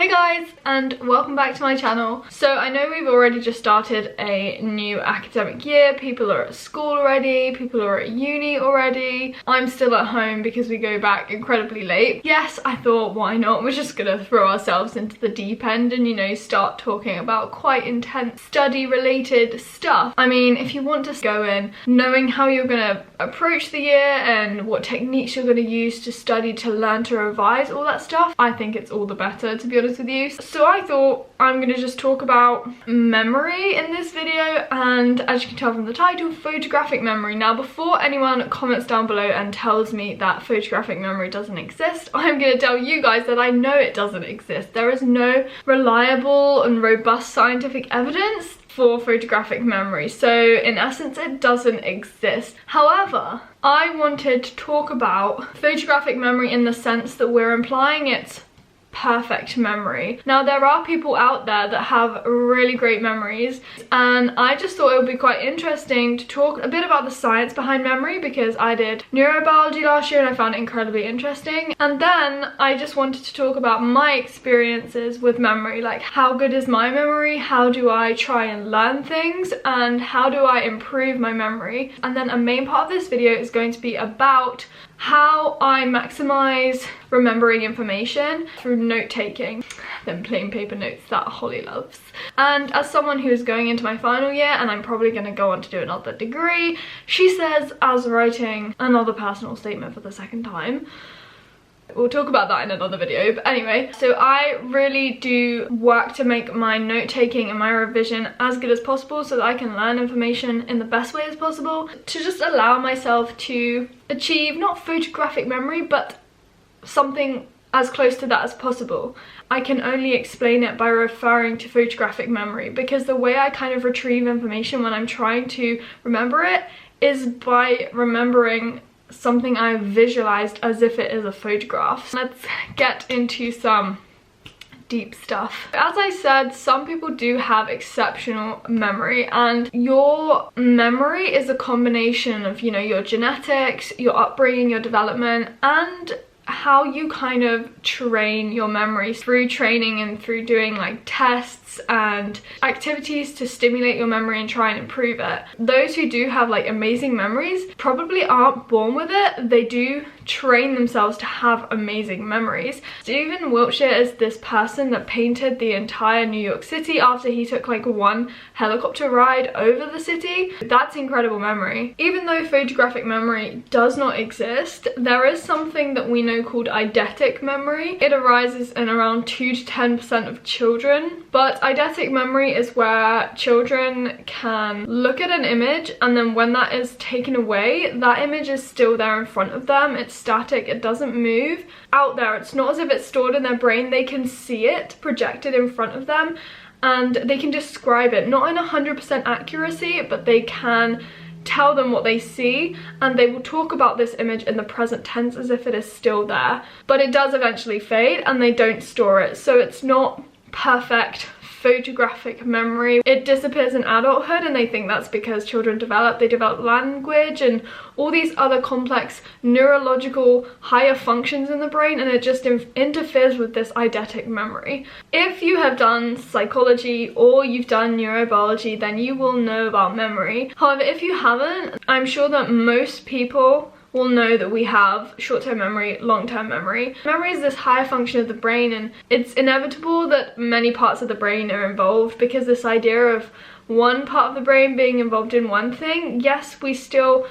Hey guys, and welcome back to my channel. So I know we've already just started a new academic year. People are at school already, people are at uni already. I'm still at home because we go back incredibly late. Yes, I thought, why not? We're just gonna throw ourselves into the deep end and, you know, start talking about quite intense study related stuff. I mean, if you want to go in knowing how you're gonna approach the year and what techniques you're gonna use to study, to learn, to revise, all that stuff, I think it's all the better, to be honest with you. So I thought I'm gonna just talk about memory in this video, and as you can tell from the title, photographic memory. Now, before anyone comments down below and tells me that photographic memory doesn't exist, I'm gonna tell you guys that I know it doesn't exist. There is no reliable and robust scientific evidence for photographic memory, so in essence it doesn't exist. However, I wanted to talk about photographic memory in the sense that we're implying it's perfect memory. Now, there are people out there that have really great memories, and I just thought it would be quite interesting to talk a bit about the science behind memory, because I did neurobiology last year and I found it incredibly interesting. And then I just wanted to talk about my experiences with memory, like how good is my memory, how do I try and learn things, and how do I improve my memory. And then a main part of this video is going to be about how I maximize remembering information through note-taking, them plain paper notes that Holly loves. And as someone who is going into my final year, and I'm probably going to go on to do another degree, she says, as writing another personal statement for the second time. We'll talk about that in another video, but anyway, so I really do work to make my note-taking and my revision as good as possible so that I can learn information in the best way as possible, to just allow myself to achieve not photographic memory, but something as close to that as possible. I can only explain it by referring to photographic memory, because the way I kind of retrieve information when I'm trying to remember it is by remembering something I visualized as if it is a photograph. Let's get into some deep stuff. As I said, some people do have exceptional memory, and your memory is a combination of, you know, your genetics, your upbringing, your development, and how you kind of train your memory through training and through doing like tests and activities to stimulate your memory and try and improve it. Those who do have like amazing memories probably aren't born with it. They do train themselves to have amazing memories. Stephen Wiltshire is this person that painted the entire New York City after he took like one helicopter ride over the city. That's incredible memory. Even though photographic memory does not exist, there is something that we know called eidetic memory. It arises in around 2 to 10% of children, but eidetic memory is where children can look at an image, and then when that is taken away, that image is still there in front of them. It's static, it doesn't move out there. It's not as if it's stored in their brain. They can see it projected in front of them, and they can describe it, not in 100% accuracy, but they can tell them what they see, and they will talk about this image in the present tense as if it is still there. But it does eventually fade and they don't store it, so it's not perfect photographic memory. It disappears in adulthood, and they think that's because children develop language and all these other complex neurological higher functions in the brain, and it just interferes with this eidetic memory. If you have done psychology or you've done neurobiology, then you will know about memory. However, if you haven't, I'm sure that most people will know that we have short-term memory, long-term memory. Memory is this higher function of the brain, and it's inevitable that many parts of the brain are involved, because this idea of one part of the brain being involved in one thing, yes, we still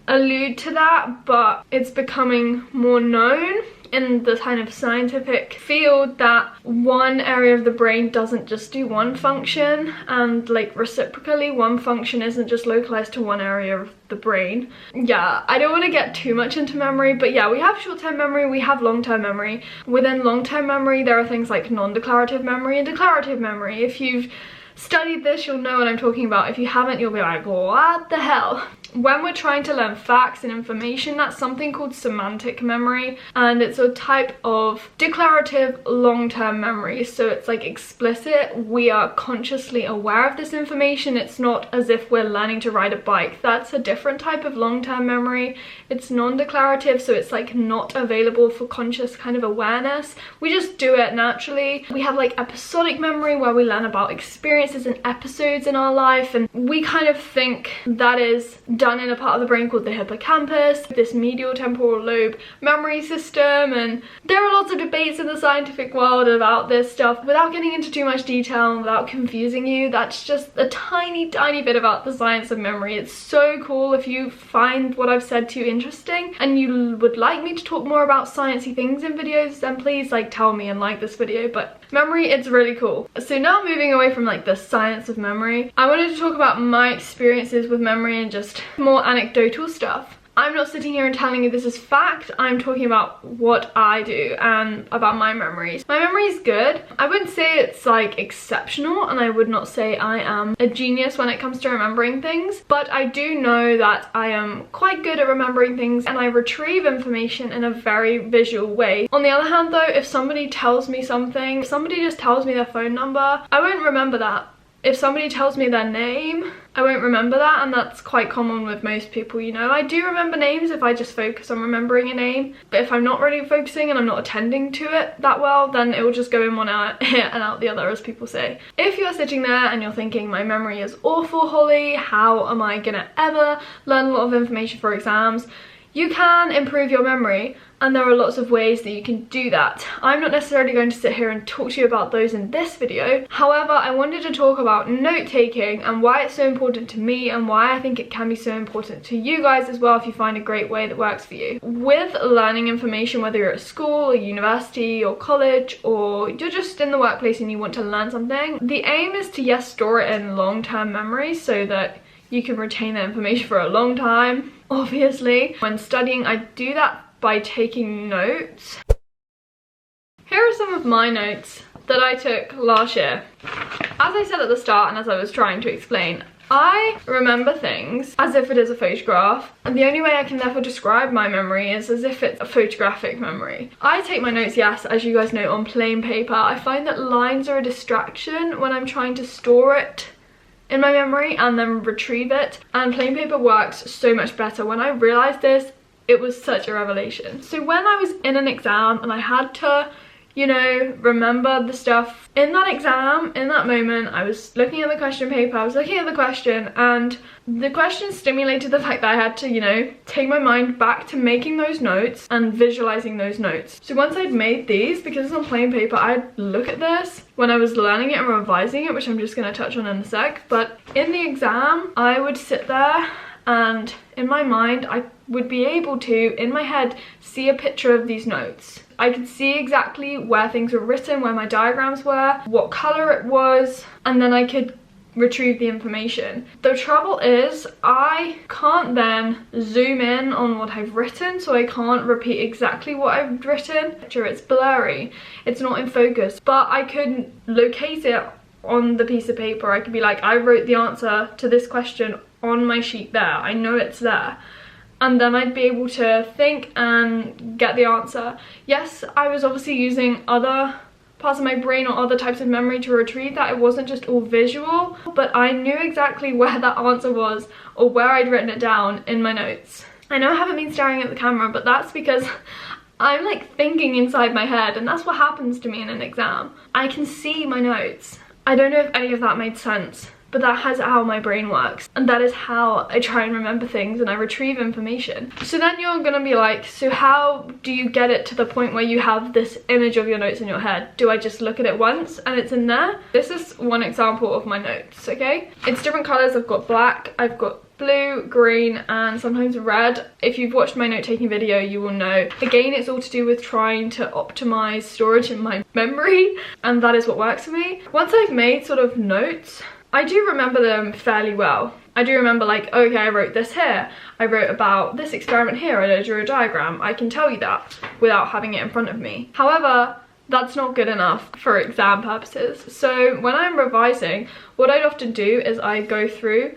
allude to that, but it's becoming more known in the kind of scientific field that one area of the brain doesn't just do one function, and like reciprocally, one function isn't just localized to one area of the brain. Yeah, I don't want to get too much into memory, but yeah, we have short-term memory, we have long-term memory. Within long-term memory, there are things like non-declarative memory and declarative memory. If you've studied this, you'll know what I'm talking about. If you haven't, you'll be like, what the hell? when we're trying to learn facts and information, that's something called semantic memory, and it's a type of declarative long-term memory. So it's like explicit, we are consciously aware of this information. It's not as if we're learning to ride a bike. That's a different type of long-term memory. It's non-declarative, so it's like not available for conscious kind of awareness. We just do it naturally. We have like episodic memory, where we learn about experiences and episodes in our life, and we kind of think that is done in a part of the brain called the hippocampus, this medial temporal lobe memory system. And there are lots of debates in the scientific world about this stuff. Without getting into too much detail and without confusing you, that's just a tiny bit about the science of memory. It's so cool. If you find what I've said too interesting and you would like me to talk more about sciencey things in videos, then please like tell me and like this video. But memory, it's really cool. So now moving away from like the science of memory, I wanted to talk about my experiences with memory and just more anecdotal stuff. I'm not sitting here and telling you this is fact. I'm talking about what I do and about my memories. My memory is good. I wouldn't say it's like exceptional, and I would not say I am a genius when it comes to remembering things, but I do know that I am quite good at remembering things, and I retrieve information in a very visual way. On the other hand though, if somebody tells me something, if somebody just tells me their phone number, I won't remember that. If somebody tells me their name, I won't remember that, and that's quite common with most people, you know. I do remember names if I just focus on remembering a name, but if I'm not really focusing and I'm not attending to it that well, then it will just go in one ear and out the other, as people say. If you're sitting there and you're thinking, my memory is awful, Holly, how am I gonna ever learn a lot of information for exams? You can improve your memory, and there are lots of ways that you can do that. I'm not necessarily going to sit here and talk to you about those in this video. However, I wanted to talk about note-taking and why it's so important to me, and why I think it can be so important to you guys as well if you find a great way that works for you. With learning information, whether you're at school or university or college, or you're just in the workplace and you want to learn something, the aim is to, yes, store it in long-term memory so that you can retain that information for a long time. Obviously, when studying, I do that by taking notes. Here are some of my notes that I took last year. As I said at the start, and as I was trying to explain, I remember things as if it is a photograph, and the only way I can therefore describe my memory is as if it's a photographic memory. I take my notes, yes, as you guys know, on plain paper. I find that lines are a distraction when I'm trying to store it in my memory and then retrieve it, and plain paper works so much better. When I realized this, it was such a revelation. So when I was in an exam and I had to, you know, remember the stuff in that exam, in that moment, I was looking at the question paper, I was looking at the question, and the question stimulated the fact that I had to, you know, take my mind back to making those notes and visualizing those notes. So once I'd made these, because it's on plain paper, I'd look at this when I was learning it and revising it, which I'm just going to touch on in a sec. But in the exam, I would sit there and in my mind, I would be able to, in my head, see a picture of these notes. I could see exactly where things were written, where my diagrams were, what color it was, and then I could retrieve the information. The trouble is, I can't then zoom in on what I've written, so I can't repeat exactly what I've written. It's blurry, it's not in focus, but I could locate it on the piece of paper. I could be like, I wrote the answer to this question on my sheet there, I know it's there. And then I'd be able to think and get the answer. Yes, I was obviously using other parts of my brain or other types of memory to retrieve that. It wasn't just all visual, but I knew exactly where that answer was or where I'd written it down in my notes. I know I haven't been staring at the camera, but that's because I'm like thinking inside my head, and that's what happens to me in an exam. I can see my notes. I don't know if any of that made sense, but that is how my brain works, and that is how I try and remember things and I retrieve information. So then you're gonna be like, so how do you get it to the point where you have this image of your notes in your head? Do I just look at it once and it's in there? This is one example of my notes, okay? It's different colors. I've got black, I've got blue, green, and sometimes red. If you've watched my note-taking video, you will know. Again, it's all to do with trying to optimize storage in my memory, and that is what works for me. Once I've made sort of notes, I do remember them fairly well. I do remember, like, okay, I wrote this here, I wrote about this experiment here, I drew a diagram. I can tell you that without having it in front of me. However, that's not good enough for exam purposes. So when I'm revising, what I'd often do is I go through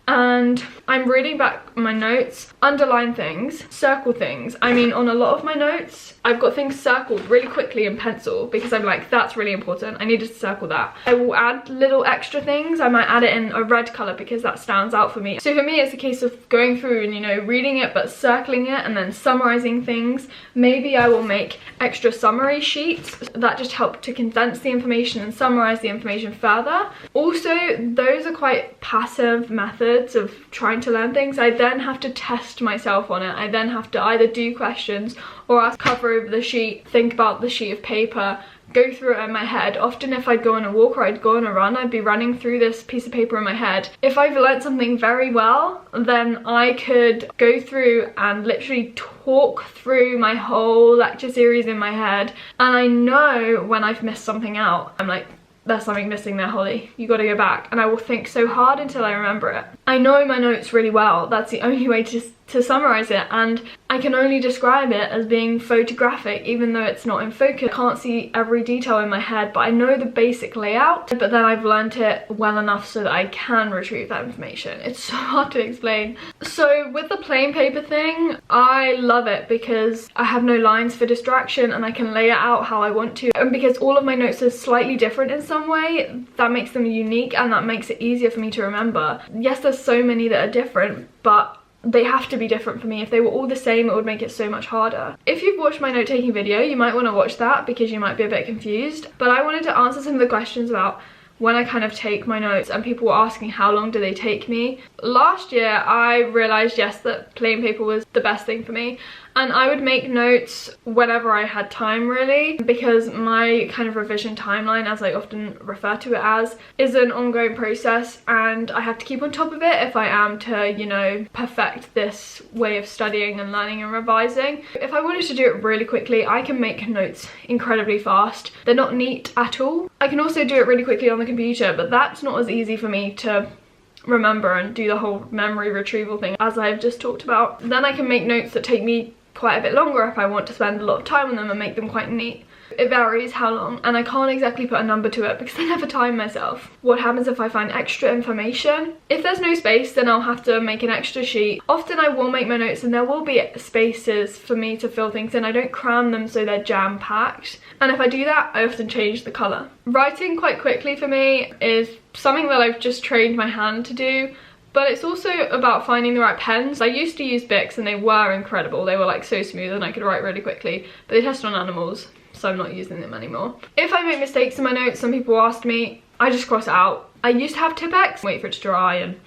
and I'm reading back my notes, underline things, circle things. I mean, on a lot of my notes, I've got things circled really quickly in pencil because I'm like, that's really important, I needed to circle that. I will add little extra things. I might add it in a red color because that stands out for me. So for me, it's a case of going through and, you know, reading it but circling it and then summarizing things. Maybe I will make extra summary sheets that just help to condense the information and summarize the information further. Also, those are quite passive methods of trying to learn things. I then have to test myself on it. I then have to either do questions or ask, cover over the sheet, think about the sheet of paper, go through it in my head. Often if I'd go on a walk or I'd go on a run, I'd be running through this piece of paper in my head. If I've learnt something very well, then I could go through and literally talk through my whole lecture series in my head, and I know when I've missed something out. I'm like, there's something missing there, Holly, you got to go back, and I will think so hard until I remember it. I know my notes really well. That's the only way to summarize it, and I can only describe it as being photographic, even though it's not in focus. I can't see every detail in my head, but I know the basic layout, but then I've learnt it well enough so that I can retrieve that information. It's so hard to explain. So with the plain paper thing, I love it because I have no lines for distraction and I can lay it out how I want to, and because all of my notes are slightly different in some way, that makes them unique and that makes it easier for me to remember. Yes, there's so many that are different, but they have to be different for me. If they were all the same, it would make it so much harder. If you've watched my note-taking video, you might want to watch that because you might be a bit confused. But I wanted to answer some of the questions about when I kind of take my notes, and people were asking how long do they take me. Last year I realized, yes, that plain paper was the best thing for me, and I would make notes whenever I had time, really, because my kind of revision timeline, as I often refer to it as, is an ongoing process, and I have to keep on top of it if I am to, you know, perfect this way of studying and learning and revising. If I wanted to do it really quickly, I can make notes incredibly fast. They're not neat at all. I can also do it really quickly on the computer, but that's not as easy for me to remember and do the whole memory retrieval thing as I've just talked about. Then I can make notes that take me quite a bit longer if I want to spend a lot of time on them and make them quite neat. It varies how long, and I can't exactly put a number to it because I never time myself. What happens if I find extra information? If there's no space, then I'll have to make an extra sheet. Often I will make my notes and there will be spaces for me to fill things in. I don't cram them so they're jam-packed, and if I do that, I often change the colour. Writing quite quickly for me is something that I've just trained my hand to do, but it's also about finding the right pens. I used to use Bics and they were incredible. They were like so smooth and I could write really quickly, but they tested on animals, so I'm not using them anymore. If I make mistakes in my notes, some people asked me, I just cross it out. I used to have Tipp-Ex, wait for it to dry and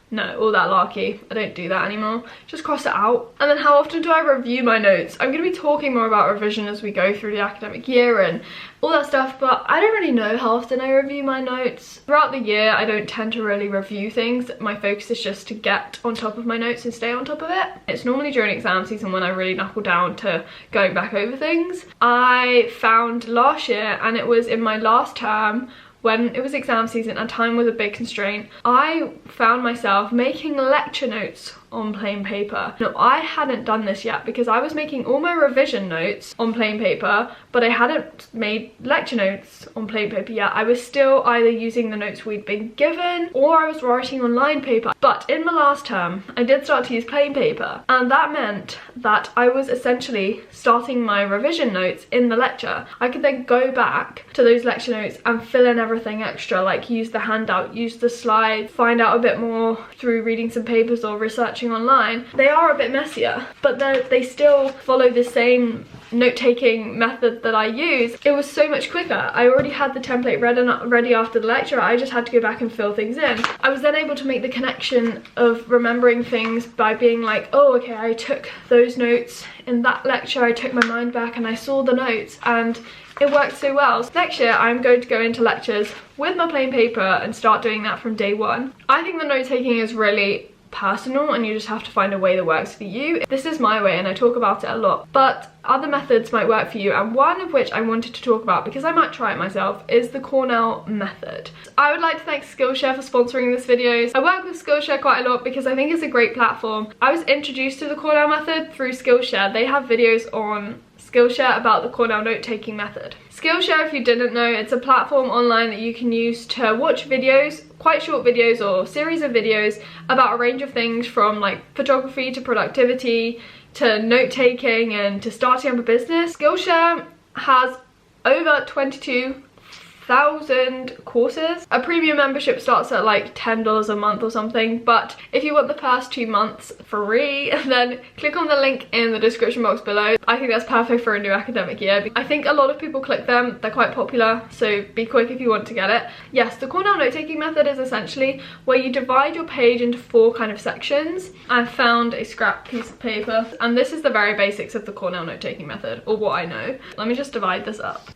no, all that larky. I don't do that anymore. Just cross it out. And then how often do I review my notes? I'm going to be talking more about revision as we go through the academic year and all that stuff, but I don't really know how often I review my notes. Throughout the year, I don't tend to really review things. My focus is just to get on top of my notes and stay on top of it. It's normally during exam season when I really knuckle down to going back over things. I found last year, and it was in my last term, when it was exam season and time was a big constraint, I found myself making lecture notes on plain paper. No, I hadn't done this yet because I was making all my revision notes on plain paper, but I hadn't made lecture notes on plain paper yet. I was still either using the notes we'd been given or I was writing on lined paper. But in my last term, I did start to use plain paper, and that meant that I was essentially starting my revision notes in the lecture. I could then go back to those lecture notes and fill in everything extra, like use the handout, use the slides, find out a bit more through reading some papers or researching online. They are a bit messier, but they still follow the same note-taking method that I use. It was so much quicker. I already had the template ready after the lecture. I just had to go back and fill things in. I was then able to make the connection of remembering things by being like, oh, okay, I took those notes in that lecture, I took my mind back and I saw the notes, and it worked so well. Next year, I'm going to go into lectures with my plain paper and start doing that from day one. I think the note-taking is really personal and you just have to find a way that works for you. This is my way and I talk about it a lot, but other methods might work for you, and one of which I wanted to talk about because I might try it myself is the Cornell method. I would like to thank Skillshare for sponsoring this video. I work with Skillshare quite a lot because I think it's a great platform. I was introduced to the Cornell method through Skillshare. They have videos on Skillshare about the Cornell note-taking method. Skillshare, if you didn't know, it's a platform online that you can use to watch videos, quite short videos or series of videos about a range of things from like photography to productivity to note-taking and to starting up a business. Skillshare has over 22,000 courses. A premium membership starts at like $10 a month or something, but if you want the first 2 months free, then click on the link in the description box below. I think that's perfect for a new academic year. I think a lot of people click them, they're quite popular, so be quick if you want to get it. Yes, the Cornell note-taking method is essentially where you divide your page into 4 kind of sections. I found a scrap piece of paper, and this is the very basics of the Cornell note-taking method, or what I know. Let me just divide this up.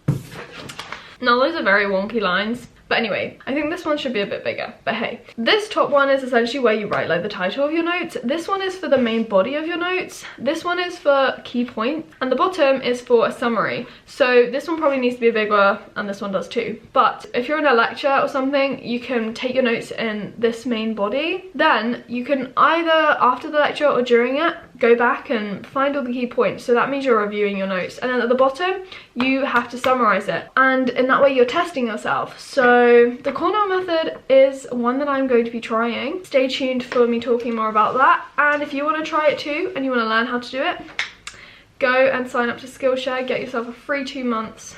Now those are very wonky lines, but anyway, I think this one should be a bit bigger, but hey. This top one is essentially where you write like the title of your notes. This one is for the main body of your notes. This one is for key points, and the bottom is for a summary. So this one probably needs to be bigger, and this one does too. But if you're in a lecture or something, you can take your notes in this main body. Then you can either after the lecture or during it, go back and find all the key points. So that means you're reviewing your notes, and then at the bottom you have to summarize it, and in that way you're testing yourself. So the Cornell method is one that I'm going to be trying. Stay tuned for me talking more about that, and if you want to try it too and you want to learn how to do it, go and sign up to Skillshare, get yourself a free 2 months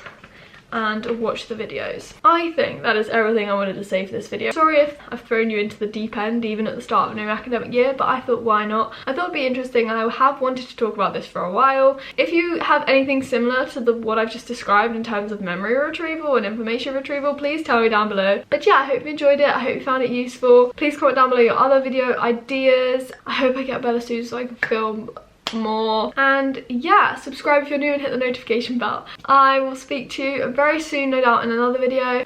and watch the videos. I think that is everything I wanted to say for this video. Sorry if I've thrown you into the deep end even at the start of a new academic year, but I thought why not? I thought it'd be interesting, and I have wanted to talk about this for a while. If you have anything similar to what I've just described in terms of memory retrieval and information retrieval, please tell me down below. But yeah, I hope you enjoyed it. I hope you found it useful. Please comment down below your other video ideas. I hope I get better soon so I can film more, and yeah, subscribe if you're new and hit the notification bell. I will speak to you very soon, no doubt, in another video.